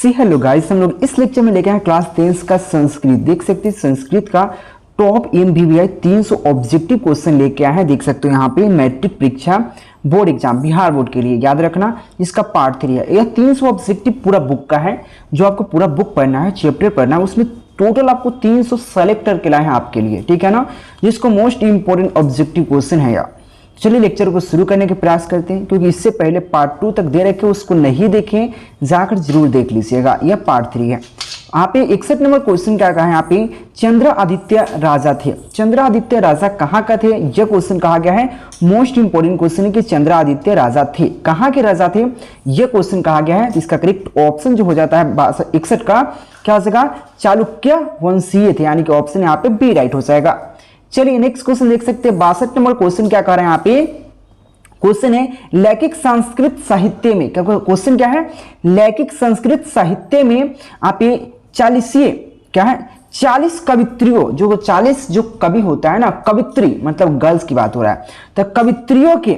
Hello guys, हम लोग इस लेक्चर में लेके आए क्लास 10 का संस्कृत। देख सकते हैं संस्कृत का टॉप MBBI 300 ऑब्जेक्टिव क्वेश्चन लेके आए हैं। देख सकते हो यहाँ पे मैट्रिक परीक्षा बोर्ड एग्जाम बिहार बोर्ड के लिए याद रखना, इसका पार्ट 3 है। यह 300 ऑब्जेक्टिव पूरा बुक का है, जो आपको पूरा बुक पढ़ना है, चैप्टर पढ़ना है। उसमें टोटल आपको 300 सेलेक्ट करके लाए हैं आपके लिए, ठीक है ना, जिसको मोस्ट इंपोर्टेंट ऑब्जेक्टिव क्वेश्चन है यार। चलिए लेक्चर को शुरू करने के प्रयास करते हैं, क्योंकि इससे पहले पार्ट 2 तक दे रखे, उसको नहीं देखें, जाकर जरूर देख लीजिएगा। यह पार्ट 3 है। यहाँ पे 61 नंबर क्वेश्चन क्या कहा है, यहाँ पे चंद्रादित्य राजा थे। चंद्रादित्य राजा कहाँ का थे, यह क्वेश्चन कहा गया है। मोस्ट इंपोर्टेंट क्वेश्चन है कि चंद्रादित्य राजा थे, कहाँ के राजा थे, यह क्वेश्चन कहा गया है। इसका करेक्ट ऑप्शन जो हो जाता है 61 का क्या हो जाएगा, चालुक्य वंशीय थे, यानी कि ऑप्शन यहाँ पे बी राइट हो जाएगा। चलिए नेक्स्ट क्वेश्चन देख सकते हैं। 62 नंबर क्वेश्चन क्या कह रहे हैं यहाँ पे, क्वेश्चन है लैखिक संस्कृत साहित्य में, क्या क्वेश्चन क्या है, लैखिक संस्कृत साहित्य में आप 40 क्या है, 40 कवित्रियों, जो 40 जो कवि होता है ना, कवित्री मतलब गर्ल्स की बात हो रहा है, तो कवित्रियों के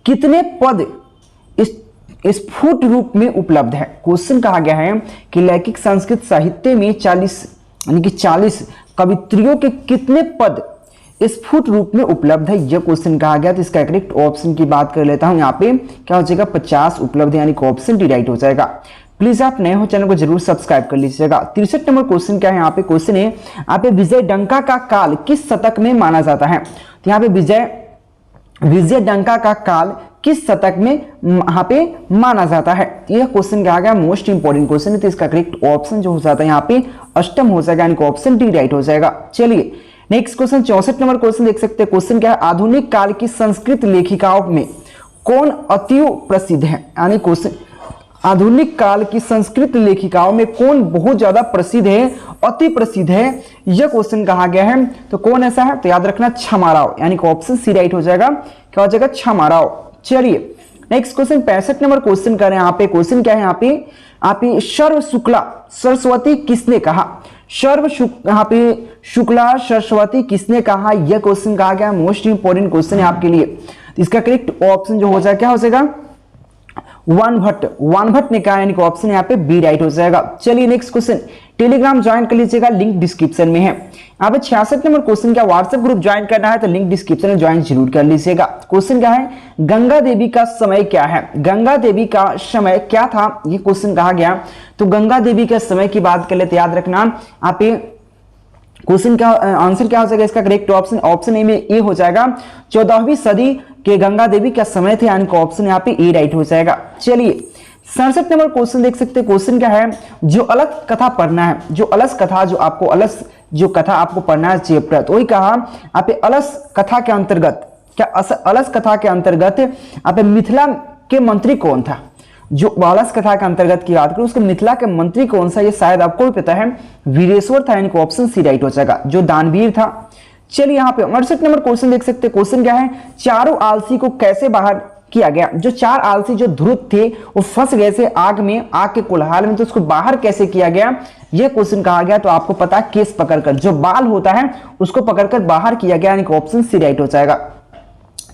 कितने पद स्फुट रूप में उपलब्ध है। क्वेश्चन कहा गया है कि लैखिक संस्कृत साहित्य में 40 यानी कि 40 कवित्रियों के कितने पद स्फुट रूप में उपलब्ध है, यह क्वेश्चन कहा गया। तो इसका करेक्ट ऑप्शन की बात कर लेता हूं, यहाँ पे क्या हो जाएगा, 50 उपलब्ध है, यानी कि ऑप्शन डी राइट हो जाएगा। प्लीज आप नए हो चैनल को जरूर सब्सक्राइब कर लीजिएगा। 63 नंबर क्वेश्चन क्या है, यहाँ पे क्वेश्चन है यहाँ पे विजयडंका का काल किस शतक में माना जाता है। तो यहाँ पे विजयडंका का काल किस शतक में यहाँ पे माना जाता है, यह क्वेश्चन क्या आ गया, मोस्ट इंपोर्टेंट क्वेश्चन है। तो इसका करेक्ट ऑप्शन जो हो जाता है यहाँ पे अष्टम हो जाएगा, यानी कि ऑप्शन डी राइट हो जाएगा। चलिए नेक्स्ट क्वेश्चन 64 नंबर क्वेश्चन देख सकते हैं। क्वेश्चन क्या है, आधुनिक काल की संस्कृत लेखिकाओं में कौन अति प्रसिद्ध है, यानी क्वेश्चन आधुनिक काल की संस्कृत लेखिकाओं में कौन बहुत ज्यादा प्रसिद्ध है, अति प्रसिद्ध है, यह क्वेश्चन कहा गया है। तो कौन ऐसा है, तो याद रखना क्षमाराव, यानी कि ऑप्शन सी राइट हो जाएगा। क्या हो जाएगा, क्षमाराव। चलिए नेक्स्ट क्वेश्चन 65 नंबर क्वेश्चन कर रहे हैं। यहाँ पे क्वेश्चन क्या है, यहाँ पे आप सर्व शुक्ला सरस्वती किसने कहा, यहाँ पे शुक्ला सरस्वती किसने कहा, यह क्वेश्चन कहा गया। मोस्ट इंपोर्टेंट क्वेश्चन है आपके लिए। इसका करेक्ट ऑप्शन जो हो जाएगा क्या हो जाएगा, वानभट्ट ने कहा, यानी कि ऑप्शन यहाँ पे बी राइट हो जाएगा। चलिए नेक्स्ट क्वेश्चन, टेलीग्राम ज्वाइन कर लीजिएगा, लिंक डिस्क्रिप्शन में है। यहाँ पे 66 नंबर क्वेश्चन क्या, व्हाट्सएप ग्रुप ज्वाइन करना है तो लिंक डिस्क्रिप्शन में ज्वाइन जरूर कर लीजिएगा। क्वेश्चन क्या है, गंगा देवी का समय क्या है, गंगा देवी का समय क्या था, ये क्वेश्चन कहा गया। तो गंगा देवी के समय की बात कर लेते, याद रखना आप क्वेश्चन का आंसर क्या हो जाएगा, इसका करेक्ट ऑप्शन ए में ए हो जाएगा। 14वीं सदी के गंगा देवी का समय थे, यानी कि ऑप्शन यहाँ पे ए राइट हो जाएगा। चलिए 67 नंबर क्वेश्चन देख सकते हैं। क्वेश्चन क्या है, जो अलग कथा पढ़ना है, जो अलग कथा जो कथा आपको पढ़ना है चैप्टर, तो वही कहा आप अलस कथा के अंतर्गत, क्या अलस कथा के अंतर्गत आप मिथिला के मंत्री कौन था, जो अलस कथा के अंतर्गत की बात करें उसके मिथिला के मंत्री कौन सा, ये शायद आपको भी पता है, वीरेश्वर था, यानी कि ऑप्शन सी राइट हो जाएगा, जो दानवीर था। चलिए यहाँ पे 68 नंबर क्वेश्चन देख सकते हैं। क्वेश्चन क्या है, चारों आलसी को कैसे बाहर किया गया, जो 4 आलसी जो ध्रुत थे वो फंस गए थे आग में, आग के कोलाहल में, तो उसको बाहर कैसे किया गया, यह क्वेश्चन कहा गया। तो आपको पता है केस पकड़कर, जो बाल होता है उसको पकड़कर बाहर किया गया, यानी कि ऑप्शन सी राइट हो जाएगा।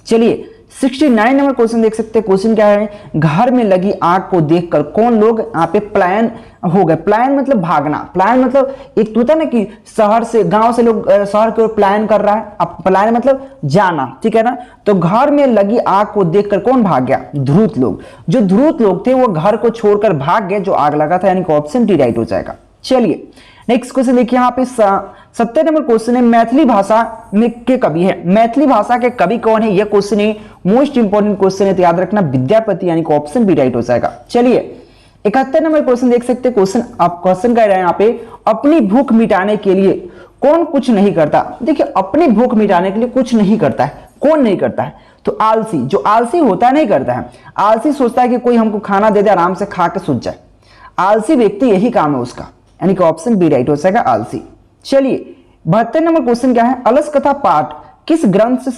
चलिए 69 नंबर क्वेश्चन देख सकते हैं। क्वेश्चन क्या है, घर में लगी आग को देखकर कौन लोग यहाँ पे पलायन हो गए। पलायन मतलब भागना, पलायन मतलब एक तो होता है ना कि शहर से, गांव से लोग शहर की ओर पलायन कर रहा है, अब पलायन मतलब जाना, ठीक है ना। तो घर में लगी आग को देखकर कौन भाग गया, ध्रुत लोग, जो ध्रुत लोग थे वो घर को छोड़कर भाग गए, जो आग लगा था, यानी कि ऑप्शन डी राइट हो जाएगा। चलिए नेक्स्ट क्वेश्चन देखिए, यहाँ पे 70 नंबर क्वेश्चन है, मैथिली भाषा में के कवि है, मैथिली भाषा के कवि कौन है, यह क्वेश्चन है, मोस्ट इंपोर्टेंट क्वेश्चन है, तो याद रखना विद्यापति, यानी कि ऑप्शन बी राइट हो जाएगा। चलिए 71 नंबर क्वेश्चन देख सकते हैं। क्वेश्चन कह रहे हैं यहाँ पे, अपनी भूख मिटाने के लिए कौन कुछ नहीं करता। देखिए अपनी भूख मिटाने के लिए कुछ नहीं करता है, कौन नहीं करता है, तो आलसी, जो आलसी होता है नहीं करता है। आलसी सोचता है कि कोई हमको खाना दे दे, आराम से खा के सूझ जाए, आलसी व्यक्ति यही काम है उसका, यानी कि ऑप्शन बी राइट हो जाएगा, आलसी। चलिए 72 नंबर क्वेश्चन क्या है, अलस कथा पाठ किस ग्रंथ से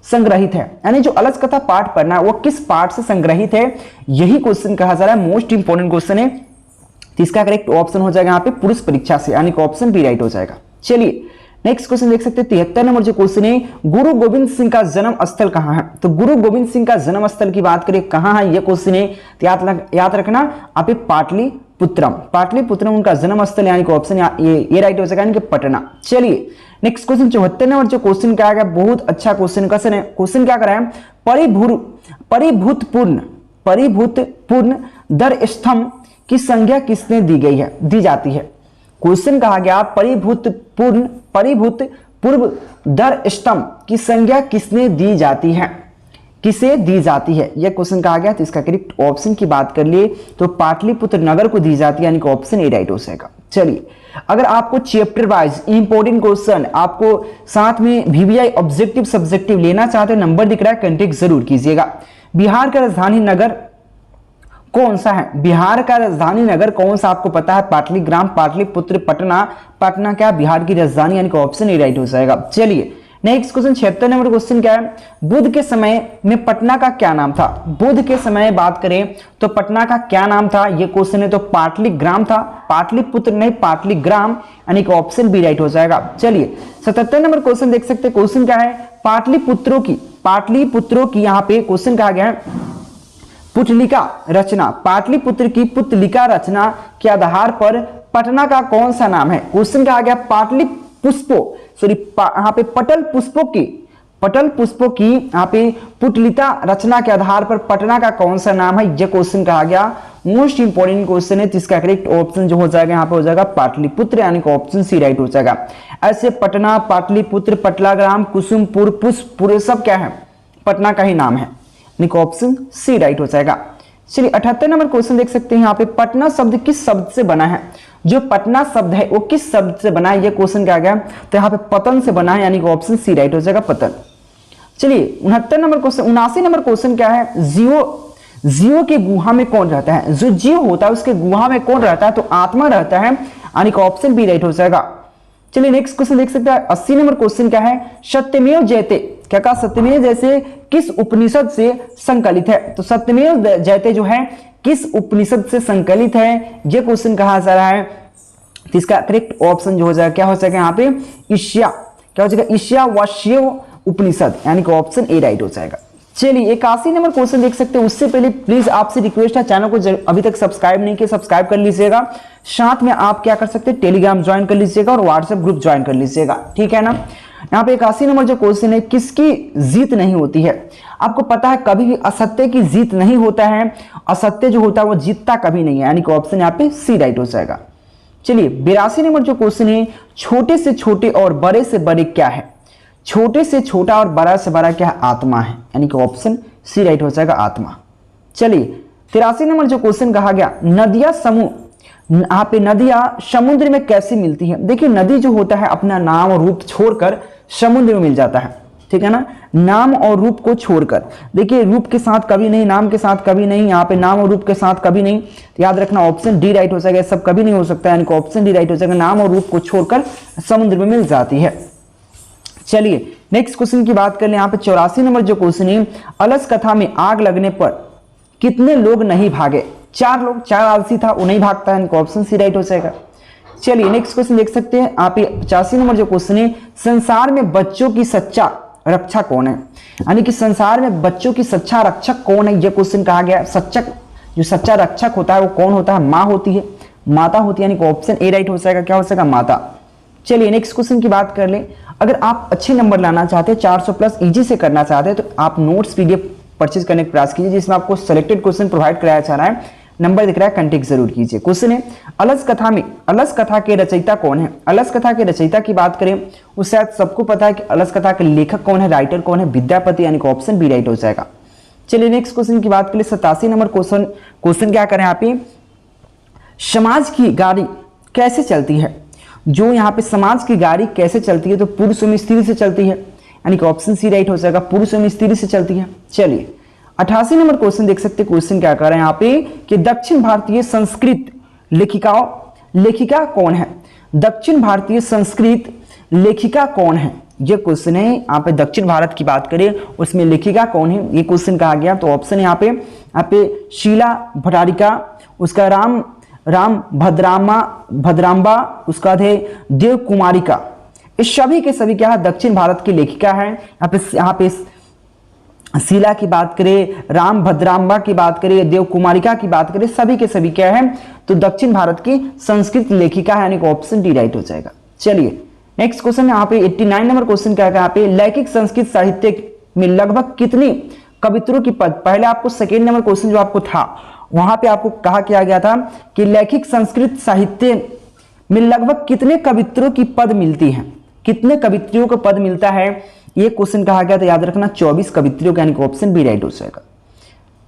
संग्रहित है, यानी जो अलस कथा पाठ पढ़ना है वो किस पाठ से संग्रहित है, यही क्वेश्चन कहा जा रहा है, मोस्ट इंपोर्टेंट क्वेश्चन है। तो इसका करेक्ट ऑप्शन हो जाएगा यहाँ पे पुरुष परीक्षा से, यानी कि ऑप्शन बी राइट हो जाएगा। चलिए नेक्स्ट क्वेश्चन देख सकते हैं। 73 नंबर जो क्वेश्चन है, गुरु गोविंद सिंह का जन्म स्थल कहाँ है। तो गुरु गोविंद सिंह का जन्म स्थल की बात करें कहाँ है, यह क्वेश्चन है, तो याद रखना आप पाटलिपुत्र पुत्रम, पाटलिपुत्रम उनका जन्म स्थल, यानी कि ऑप्शन ये राइट हो जाएगा, यानी कि पटना। चलिए नेक्स्ट क्वेश्चन 74 नंबर जो क्वेश्चन क्या है, बहुत अच्छा क्वेश्चन है। क्वेश्चन क्या कर रहा है, परिभूतपूर्ण दर स्तंभ की संज्ञा किसने दी जाती है। क्वेश्चन कहा गया परिभूतपूर्व दर स्तंभ की संज्ञा किसने दी जाती है, किसे दी जाती है, यह क्वेश्चन कहा गया। तो इसका करेक्ट ऑप्शन की बात कर लिए तो पाटलिपुत्र नगर को दी जाती है, यानी कि ऑप्शन ए राइट हो जाएगा। चलिए अगर आपको चैप्टर वाइज इंपॉर्टेंट क्वेश्चन आपको साथ में वीवीआई ऑब्जेक्टिव सब्जेक्टिव लेना चाहते हो, नंबर दिख रहा है, कांटेक्ट जरूर कीजिएगा। बिहार का राजधानी नगर कौन सा है, बिहार का राजधानी नगर कौन सा आपको पता है, पाटलिग्राम, पाटलिपुत्र, पटना। पटना क्या बिहार की राजधानी, यानी कि ऑप्शन ए राइट हो जाएगा। चलिए नेक्स्ट क्वेश्चन 76 नंबर क्वेश्चन क्या है, बुद्ध के समय में पटना का क्या नाम था। बुद्ध के समय बात करें तो पटना का क्या नाम था, ये क्वेश्चन है तो पाटलिग्राम था, पाटलिपुत्र नहीं पाटलिग्राम, यानी कि ऑप्शन बी राइट हो जाएगा। चलिए 77 नंबर क्वेश्चन देख सकते हैं, क्वेश्चन क्या है, पाटलिपुत्रों की यहाँ पे क्वेश्चन कहा गया है पुतलिका रचना, पाटलिपुत्र की पुतलिका रचना के आधार पर पटना का कौन सा नाम है। क्वेश्चन कहा गया यहाँ पे पटल पुष्पों की यहाँ पे पुतलिका रचना के आधार पर पटना का कौन सा नाम है, यह क्वेश्चन कहा गया। मोस्ट इंपोर्टेंट क्वेश्चन है, जिसका करेक्ट ऑप्शन जो हो जाएगा यहाँ पे हो जाएगा पाटलिपुत्र, यानी कि ऑप्शन सी राइट हो जाएगा। ऐसे पटना, पाटलिपुत्र, पटलाग्राम, कुसुमपुर, पुष्पपुर सब क्या है, पटना का ही नाम है, यानी कि ऑप्शन सी राइट हो जाएगा। चलिए 78 नंबर क्वेश्चन देख सकते हैं, यहाँ पे पटना शब्द किस शब्द से बना है, जो पटना शब्द है वो किस शब्द से बना है, ये क्वेश्चन क्या गया, तो यहाँ पे पतन से बना है, यानी कि ऑप्शन सी राइट हो जाएगा, पतन। चलिए 79 नंबर क्वेश्चन क्या है, जीव के गुहा में कौन रहता है, जो जीव होता है उसके गुहा में कौन रहता है, तो आत्मा रहता है, यानी कि ऑप्शन बी राइट हो जाएगा। चलिए नेक्स्ट क्वेश्चन देख सकते हैं 80 नंबर क्वेश्चन क्या है, सत्यमेव जयते, क्या कहा, सत्यमेव जैसे किस उपनिषद से संकलित है, तो सत्यमेव जयते जो है किस उपनिषद से संकलित है, ये क्वेश्चन कहा जा रहा है। तो इसका करेक्ट ऑप्शन जो हो जाएगा क्या हो जाएगा यहाँ पे, ईशिया, क्या हो जाएगा, ईशावास्य उपनिषद, यानी कि ऑप्शन ए राइट हो जाएगा। चलिए 81 नंबर क्वेश्चन देख सकते हैं, उससे पहले प्लीज आपसे रिक्वेस्ट है, चैनल को अभी तक सब्सक्राइब नहीं किया सब्सक्राइब कर लीजिएगा, साथ में आप क्या कर सकते हैं, टेलीग्राम ज्वाइन कर लीजिएगा और व्हाट्सएप ग्रुप ज्वाइन कर लीजिएगा, ठीक है ना। यहाँ पे 81 नंबर जो क्वेश्चन है, किसकी जीत नहीं होती है। आपको पता है कभी भी असत्य की जीत नहीं होता है, असत्य जो होता है वो जीतता कभी नहीं है, यानी कि ऑप्शन यहाँ पे सी राइट हो जाएगा। चलिए 82 नंबर जो क्वेश्चन है, छोटे से छोटे और बड़े से बड़े क्या है, छोटे से छोटा और बड़ा से बड़ा क्या है, आत्मा है, यानी कि ऑप्शन सी राइट हो जाएगा, आत्मा। चलिए 83 नंबर जो क्वेश्चन कहा गया, नदियां समूह, यहाँ पे नदियां समुद्र में कैसे मिलती है। देखिए नदी जो होता है अपना नाम और रूप छोड़कर समुद्र में मिल जाता है, ठीक है ना, नाम और रूप को छोड़कर। देखिए रूप के साथ कभी नहीं, नाम के साथ कभी नहीं, यहाँ पे नाम और रूप के साथ कभी नहीं, तो याद रखना ऑप्शन डी राइट हो जाएगा, सब कभी नहीं हो सकता, यानी कि ऑप्शन डी राइट हो जाएगा, नाम और रूप को छोड़कर समुद्र में मिल जाती है। चलिए नेक्स्ट क्वेश्चन की बात कर ले, यहाँ पे 84 नंबर जो क्वेश्चन है, अलस कथा में आग लगने पर कितने लोग नहीं भागे, 4 लोग, 4 आलसी था वो नहीं भागता है, ऑप्शन सी राइट हो जाएगा। चलिए नेक्स्ट क्वेश्चन देख सकते हैं आप, 85 नंबर जो क्वेश्चन है, संसार में बच्चों की सच्चा रक्षक कौन है, यानी कि संसार में बच्चों की सच्चा रक्षक कौन है, यह क्वेश्चन कहा गया। सच्चक जो सच्चा रक्षक होता है वो कौन होता है, माँ होती है, माता होती है, यानी कि ऑप्शन ए राइट हो जाएगा, क्या हो जाएगा, माता। चलिए नेक्स्ट क्वेश्चन की बात कर ले, अगर आप अच्छे नंबर लाना चाहते हैं, 400 प्लस इजी से करना चाहते हैं, तो आप नोट्स पीडीएफ परचेज करने का प्रयास कीजिए, जिसमें आपको सिलेक्टेड क्वेश्चन प्रोवाइड कराया जा रहा है, नंबर दिख रहा है, कांटेक्ट जरूर कीजिए। क्वेश्चन है, अलस कथा के रचयिता कौन है। अलस कथा के रचयिता की बात करें, उस शायद सबको पता है कि अलस कथा के लेखक कौन है, राइटर कौन है, विद्यापति, यानी कि ऑप्शन बी राइट हो जाएगा। चलिए नेक्स्ट क्वेश्चन की बात करें, 87 नंबर क्वेश्चन क्या करें आप, समाज की गाड़ी कैसे चलती है, जो यहाँ पे समाज की गाड़ी कैसे चलती है, तो पुरुषों में स्त्री से चलती है, यानी कि ऑप्शन सी राइट हो जाएगा, पुरुषों में स्त्री से चलती है। चलिए 88 नंबर क्वेश्चन देख सकते हैं, क्वेश्चन क्या कर रहे हैं यहाँ पे कि दक्षिण भारतीय संस्कृत लेखिका कौन है, दक्षिण भारतीय संस्कृत लेखिका कौन है, ये क्वेश्चन है। यहाँ पे दक्षिण भारत की बात करें उसमें लेखिका कौन है, ये क्वेश्चन कहा गया, तो ऑप्शन यहाँ पे शीला भट्टारिका, उसका राम भद्रांबा, उसका थे देव कुमारिका, इस सभी के सभी क्या है, दक्षिण भारत की लेखिका है। यहाँ पे शीला की बात करें, राम भद्रांबा की बात करें, देव कुमारिका की बात करें, सभी के सभी क्या है तो दक्षिण भारत की संस्कृत लेखिका है, यानी कि ऑप्शन डी राइट हो जाएगा। चलिए नेक्स्ट क्वेश्चन यहाँ पे 89 नंबर क्वेश्चन क्या है, यहाँ पे लैखिक संस्कृत साहित्य में लगभग कितनी कवित्रों की पद, पहले आपको सेकेंड नंबर क्वेश्चन जो आपको था वहां पे आपको कहा किया गया था कि लैखिक संस्कृत साहित्य में लगभग कितने कवित्रों की पद मिलती है, कितने कवित्रियों को पद मिलता है, ये क्वेश्चन कहा गया था, याद रखना 24 कवित्रियों का, यानी कि ऑप्शन बी राइट हो जाएगा।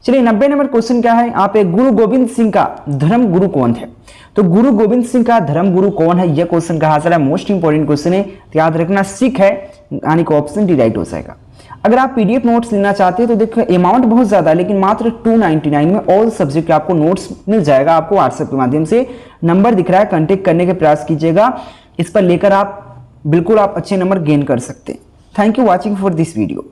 चलिए 90 नंबर क्वेश्चन क्या है, यहाँ पे गुरु गोविंद सिंह का धर्म गुरु कौन है, तो गुरु गोविंद सिंह का धर्म गुरु कौन है, यह क्वेश्चन कहा जा रहा है, मोस्ट इंपोर्टेंट क्वेश्चन है, तो याद रखना सिख है, यानी कि ऑप्शन डी राइट हो जाएगा। अगर आप पीडीएफ नोट्स लेना चाहते हैं तो देखो अमाउंट बहुत ज्यादा है, लेकिन मात्र 299 में ऑल सब्जेक्ट के आपको नोट्स मिल जाएगा, आपको व्हाट्सएप के माध्यम से नंबर दिख रहा है, कांटेक्ट करने के प्रयास कीजिएगा, इस पर लेकर आप बिल्कुल आप अच्छे नंबर गेन कर सकते हैं। Thank you watching for this video.